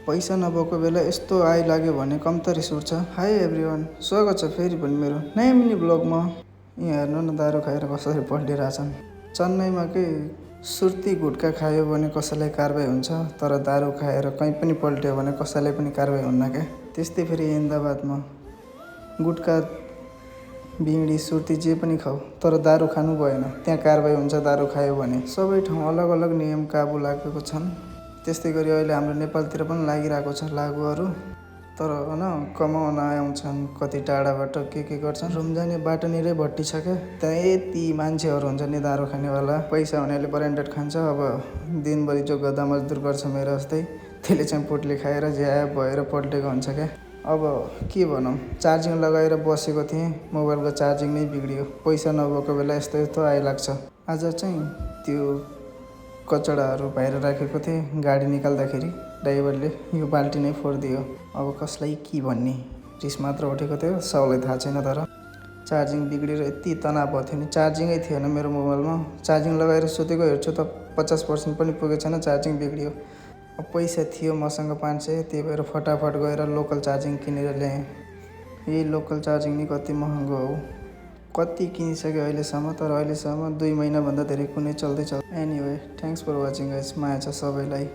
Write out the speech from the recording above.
पैसा नभएको बेला यस्तो आइलाग्यो भने कम त रिस उठ्छ। हाई एभ्रिवान, स्वागत छ फेरि पनि मेरो नयाँ मिनी ब्लगमा। यहाँ हेर्नु न दारू खाएर कसरी पल्टिरहेछन्। चेन्नईमा के सुर्ती गुट्खा खायो भने कसैलाई कारबाही हुन्छ, तर दारू खाएर कहीँ पनि पल्ट्यो भने कसैलाई पनि कारबाही हुन्न क्या। त्यस्तै फेरि अहमदाबादमा गुट्खा बिँडी सुर्ती जे पनि खाऊ, तर दारू खानु भएन, त्यहाँ कारबाही हुन्छ दारू खायो भने। सबै ठाउँ अलग अलग नियम काबु लागेको छन्। त्यस्तै गरी अहिले हाम्रो नेपालतिर पनि लागिरहेको छ लागुहरू। तर कमाउन आउँछन् कति टाढाबाट के गर्छन्। रुम्जाने बाटोनिरै भट्टी छ क्या, त्यहाँ यति मान्छेहरू हुन्छ नि दारू खानेवाला। पैसा हुनेले ब्रान्डेड खान्छ। अब दिनभरि जो गधा मजदुर गर्छ मेरो जस्तै, त्यसले चाहिँ पोटली खाएर ज्याब भएर पल्टेको हुन्छ क्या। अब के भनौँ, चार्जिङ लगाएर बसेको थिएँ, मोबाइलको चार्जिङ नै बिग्रियो। पैसा नभएको बेला यस्तो यस्तो आइलाग्छ। आज चाहिँ त्यो कचडाहरू बाहिर राखेको थिएँ, गाडी निकाल्दाखेरि ड्राइभरले यो बाल्टी नै फोडिदियो। अब कसलाई के भन्ने, रिस मात्र उठेको थियो, सबलाई थाहा छैन। तर चार्जिङ बिग्रेर यति तनाव भएको थियो नि, चार्जिङै थिएन मेरो मोबाइलमा। चार्जिङ लगाएर सुतेको हेर्छु त 50% पनि पुगेको छैन, चार्जिङ बिग्रियो। अब पैसा थियो मसँग 500, त्यही भएर फटाफट गएर लोकल चार्जिङ किनेर ल्याएँ। यही लोकल चार्जिङ नि कति महँगो हो। कति किनिसक्यो अहिलेसम्म, तर अहिलेसम्म 2 महिनाभन्दा धेरै कुनै चल्दै। Anyway, thanks for watching guys. माया छ सबैलाई।